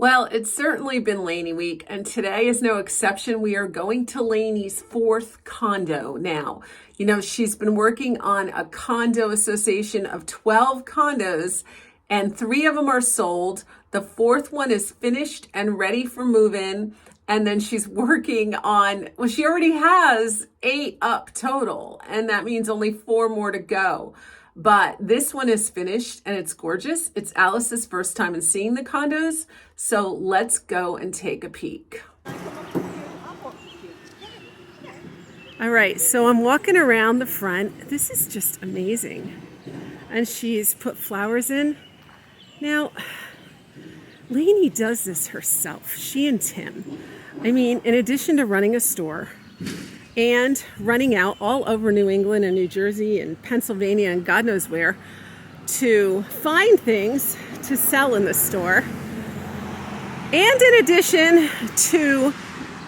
Well, it's certainly been Lainey week, and today is no exception. We are going to Lainey's fourth condo now. You know, she's been working on a condo association of 12 condos, and 3 of them are sold. The fourth one is finished and ready for move-in. And then she's working on, well, she already has 8 up total, and that means only 4 more to go. But this one is finished and it's gorgeous. It's Alice's first time in seeing the condos. So let's go and take a peek. All right, so I'm walking around the front. This is just amazing. And she's put flowers in. Now, Lainey does this herself, she and Tim. I mean, in addition to running a store and running out all over New England and New Jersey and Pennsylvania and God knows where to find things to sell in the store. And in addition to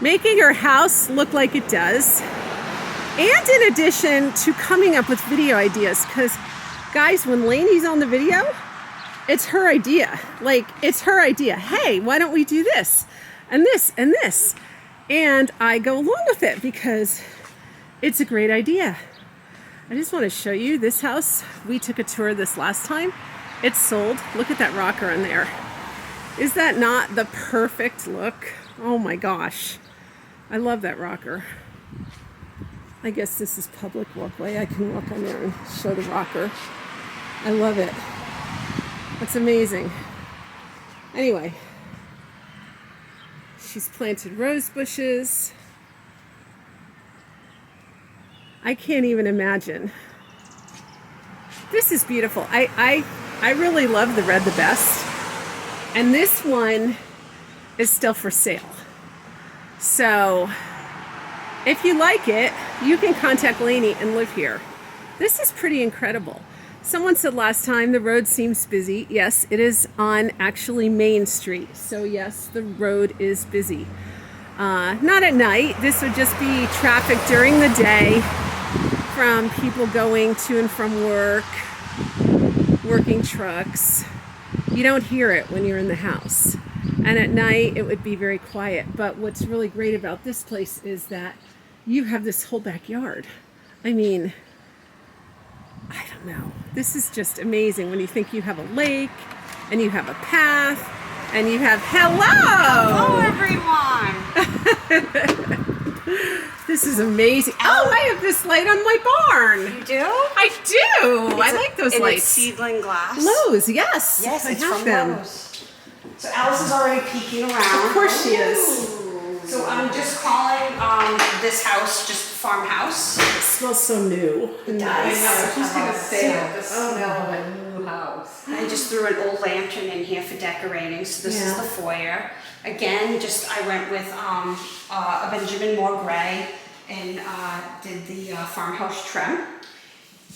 making her house look like it does. And in addition to coming up with video ideas. Because guys, when Lainey's on the video, it's her idea. Like, it's her idea. Hey, why don't we do this and this and this? And I go along with it because it's a great idea. I just want to show you this house. We took a tour this last time. It's sold. Look at that rocker in there. Is that not the perfect look? Oh my gosh. I love that rocker. I guess this is public walkway. I can walk on there and show the rocker. I love it. That's amazing. Anyway. She's planted rose bushes. I can't even imagine. This is beautiful. I really love the red the best. And this one is still for sale. So if you like it, you can contact Lainey and live here. This is pretty incredible. Someone said last time the road seems busy. Yes, it is on actually Main Street. So yes, the road is busy. Not at night. This would just be traffic during the day from people going to and from work, working trucks. You don't hear it when you're in the house. And at night it would be very quiet. But what's really great about this place is that you have this whole backyard. I mean, I don't know. This is just amazing when you think you have a lake and you have a path and you have, hello! Everyone! This is amazing. Oh, I have this light on my barn. You do? I do. I like those lights. It's seedling glass. Lowe's, yes. Yes, it's have from them. Lowe's. So Alice is already peeking around. Of course she is. So I'm just calling this house just farmhouse. It smells so new. It does. I know, she's gonna say Yeah. the smell of a new house. I just threw an old lantern in here for decorating. So this is the foyer. Again, I went with a Benjamin Moore gray and did the farmhouse trim.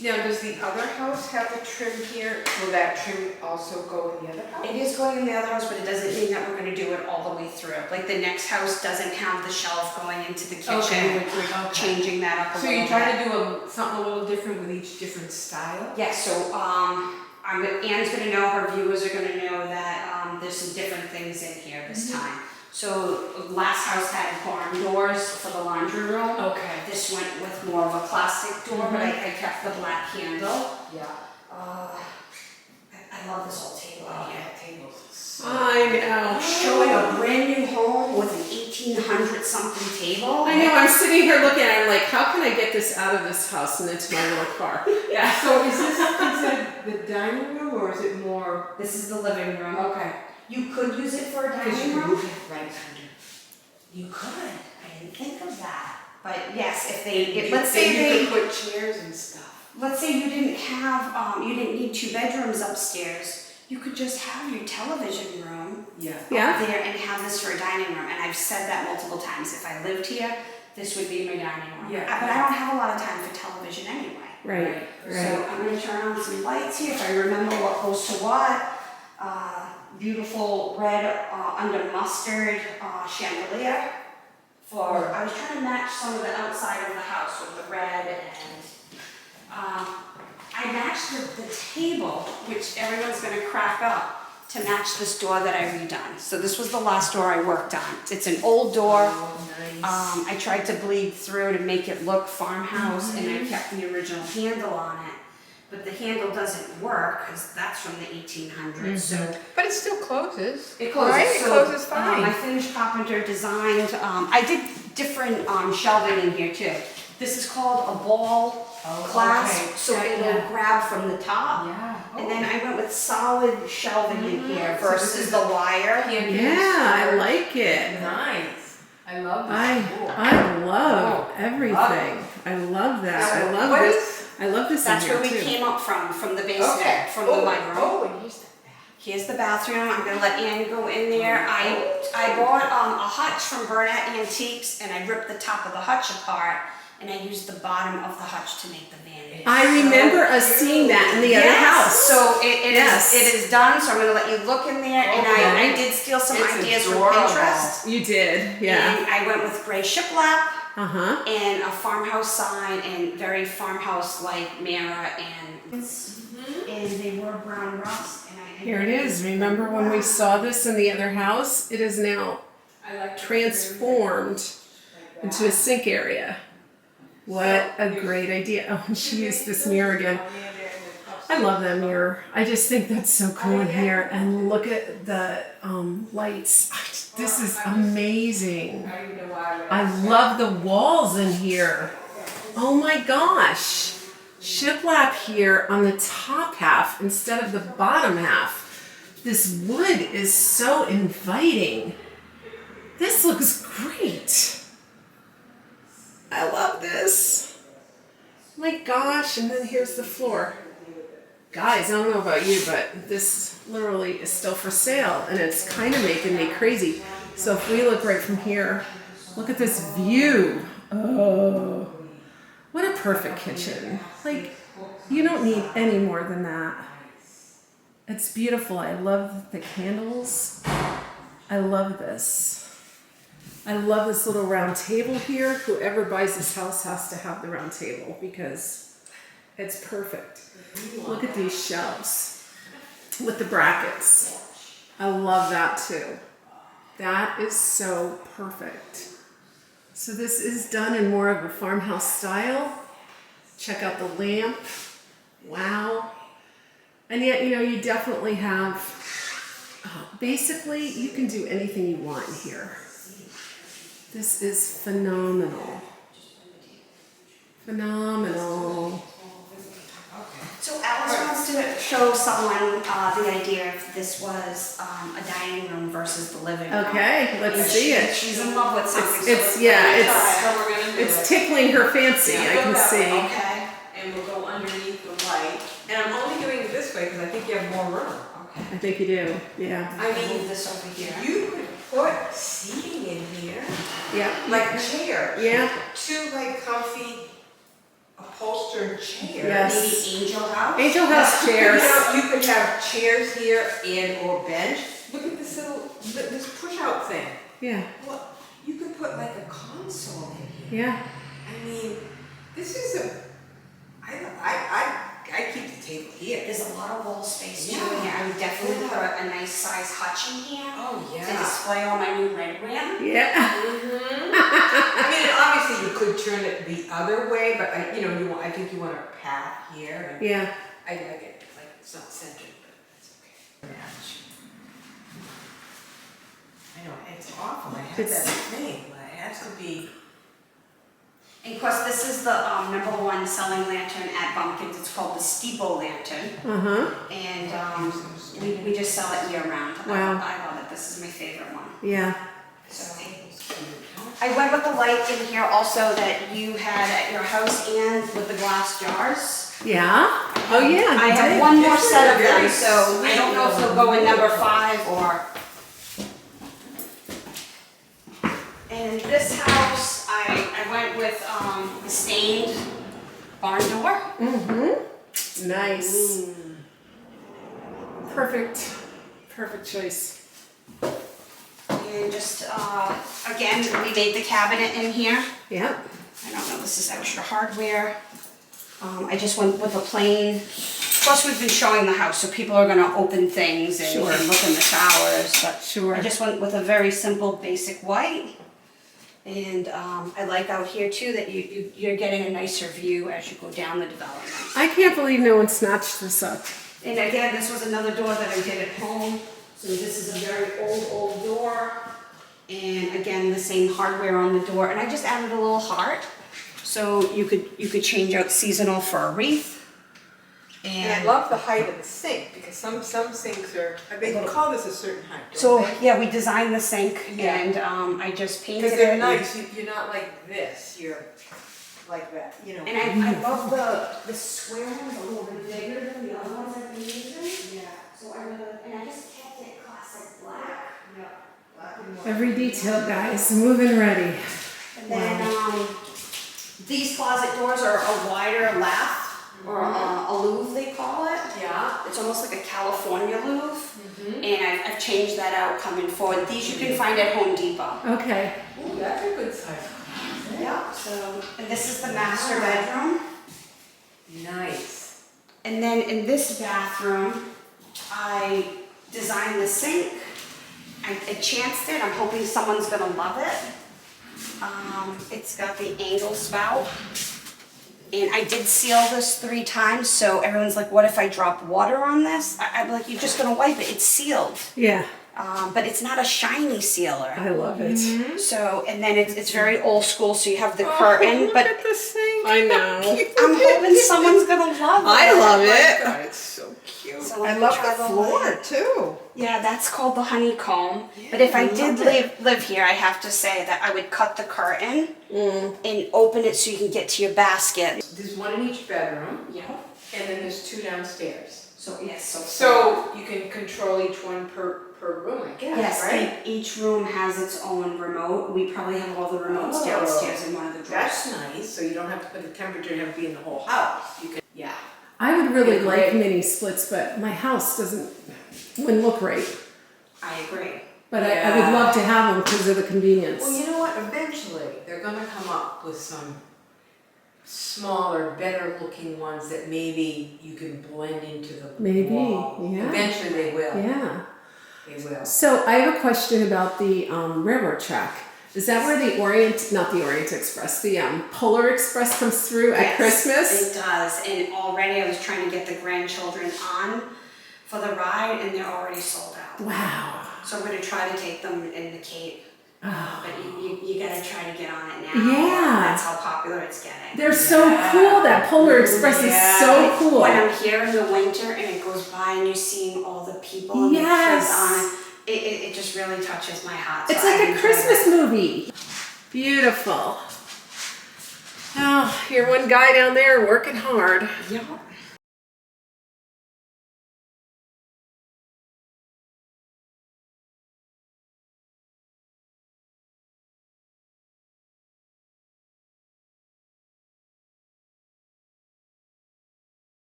Now, does the other house have a trim here? Will that trim also go in the other house? It is going in the other house, but it doesn't mean that we're going to do it all the way through. Like the next house doesn't have the shelf going into the kitchen. Okay. We're changing that up a So little you try bit. to do something a little different with each different style? Yes, so Anne's going to know, her viewers are going to know that there's some different things in here this time. So last house had barn doors for the laundry room. Okay. This went with more of a classic door, but I kept the black handle. Yeah. I love this old table in here. Tables. I know. Showing a brand new home with an 1800 something table. I know, I'm sitting here looking at it, I'm like, how can I get this out of this house and into my little car? Yeah. So is this considered the dining room or is it more? This is the living room. Okay. You could use it for a Because dining you can room. move it right under. You could. I didn't think of that. But yes, if they, You let's say could they, put chairs and stuff. let's say you didn't have, you didn't need 2 bedrooms upstairs. You could just have your television room Yeah. Yeah. up there and have this for a dining room. And I've said that multiple times. If I lived here, this would be my dining room. Yeah. But I don't have a lot of time for television anyway. Right, So right. I'm gonna turn on some lights here if I remember what goes to what. Beautiful red under mustard chandelier. I was trying to match some of the outside of the house with the red, and I matched the table, which everyone's gonna crack up. to match this door that I redone. So this was the last door I worked on. It's an old door. Oh, nice. I tried to bleed through to make it look farmhouse, and I kept the original handle on it. But the handle doesn't work because that's from the 1800s. So But it still closes. it closes. Right? It So, closes fine. my finished carpenter designed. I did different shelving in here too. This is called a ball clasp, okay. so Yeah, it'll yeah. grab from the top. Yeah. And then I went with solid shelving in here versus the wire. Yeah, I like it. Nice. I love that. I love Oh, everything. I love that. I love What this. I love this That's in where here we too. came up from the basement, Okay. from the mudroom. Oh, and here's the back. Here's the bathroom. I'm gonna let Annie go in there. I bought a hutch from Burnett Antiques, and I ripped the top of the hutch apart, and I used the bottom of the hutch to make the vanity. I remember us seeing that in the other house. So it Yes. is done. So I'm gonna let you look in there, and I Okay. did steal some It's ideas adorable. from Pinterest. You did, yeah. And I went with gray shiplap Uh-huh. and a farmhouse sign and very farmhouse-like mirror and they were brown rust. And I Here it is. Remember when we saw this in the other house? It is now I like transformed into a sink area. What a great idea. Oh, and she used this mirror again. I love that mirror. I just think that's so cool in here. And look at the lights. This is amazing. I love the walls in here. Oh my gosh. Shiplap here on the top half instead of the bottom half. This wood is so inviting. This looks great. I love this. My gosh, and then here's the floor. Guys, I don't know about you, but this literally is still for sale, and it's kind of making me crazy. So if we look right from here, look at this view. Oh, what a perfect kitchen. Like, you don't need any more than that. It's beautiful. I love the candles. I love this. I love this little round table here. Whoever buys this house has to have the round table because it's perfect. Look at these shelves with the brackets. I love that too. That is so perfect. So this is done in more of a farmhouse style. Check out the lamp. Wow. And yet, you know, you definitely have, basically, you can do anything you want here. This is phenomenal. Phenomenal. So Alice wants to show someone the idea if this was a dining room versus the living room. Okay, let's And see it. She's in love with something. It's so yeah, So we're gonna do it's it. tickling her fancy. I can see. Okay. And we'll go underneath the light. And I'm only doing it this way because I think you have more room. Okay. I think you do. Yeah. I mean, Move this over here. you could put seating in here, Yeah. like chairs. Yeah. Two like comfy upholstered chairs. Yes. Maybe Angel House. Angel House chairs. You know, you could have chairs here and or bench. Look at this this push out thing. Yeah. Well, you could put like a console in here. Yeah. I mean, this is I keep the table here. There's a lot of wall space too Yeah. in here. I would definitely Yeah. put a nice size hutch in here Oh to yeah. display all my new red ram. Yeah. I mean, obviously you could turn it the other way, but I think you want a path here. And Yeah. I like it, like it's not centered, but it's okay. Match. I know, it's awful. I have It's- that thing, but it has to be. And of course, this is the #1 selling lantern at Bumpkins. It's called the Steeple Lantern. Uh-huh. And we just sell it year round. Wow. I love it. This is my favorite one. Yeah. So I went with the light in here also that you had at your house and with the glass jars. Yeah. Oh yeah. I have right. one more This set of is a them, very so I don't know if they'll go in number 5 or. In this house, I went with the stained barn door. Mm-hmm. Nice. Perfect. Perfect choice. And just, again, we made the cabinet in here. Yeah. I don't know, this is extra hardware. I just went with a plain Plus, we've been showing the house, so people are gonna open things and, Sure. and look in the showers, but Sure. I just went with a very simple, basic white. And I like out here too that you're getting a nicer view as you go down the development. I can't believe no one snatched this up. And again, this was another door that I did at home. So this is a very old door. And again, the same hardware on the door. And I just added a little heart. So you could change out seasonal for a wreath. And I love the height of the sink, because some sinks are, they call this a certain height, don't So they? yeah, we designed the sink Yeah. and I just painted it. Because they're nice, you're not like this, you're like that, you know. And I love the square ones a little bit bigger than the other ones I've been using. Yeah. So I just kept it classic black. Yeah. Black and white. Every detail, guys, moving ready. And then these closet doors are a wider lath, or a louvre they call it. Yeah. It's almost like a California louvre. And I've changed that out coming forward. These you can find at Home Depot. Okay. Ooh, that's a good size. Yeah. So, and this is the master bedroom. Nice. And then in this bathroom, I designed the sink. I chanced it. I'm hoping someone's gonna love it. It's got the angle spout. And I did seal this 3 times, so everyone's like, what if I drop water on this? I'm like, you're just gonna wipe it, it's sealed. Yeah, But it's not a shiny sealer. I love it. So, and then it's very old school, so you have the curtain, Look but at the sink. I know. I'm hoping someone's gonna love it. I love it. God, it's so cute. So I let me love try the the floor light. too. Yeah, that's called the honeycomb. But if I I did love live here, I have to say that I would cut the curtain and open it so you can get to your basket. There's one in each bedroom, Yeah. and then there's 2 downstairs. So yes, So you can control each one per room, I guess, yes, right? and each room has its own remote. We probably have all the remotes Oh. downstairs in one of the drawers. That's nice, so you don't have to put the temperature, you have to be in the whole house. You can, yeah. I would really Yeah, like great. mini splits, but my house wouldn't look right. I agree. But I would love to have them because of the convenience. Well, you know what, eventually, they're gonna come up with some smaller, better looking ones that maybe you can blend into the Maybe, wall. yeah. Eventually they will. Yeah. They will. So I have a question about the railroad track. Is that where the not the Orient Express, the Polar Express comes through at Yes, Christmas? it does. And already I was trying to get the grandchildren on for the ride, and they're already sold out. Wow. So I'm going to try to take them in the Cape. But you got to try to get on it now. Yeah. That's how popular it's getting. They're so cool. That Polar Express is so cool. When I'm here in the winter and it goes by and you're seeing all the people and Yes. the kids on it, it just really touches my heart. It's So I like a enjoy Christmas it. movie. Beautiful. Oh, you're one guy down there working hard. Yeah.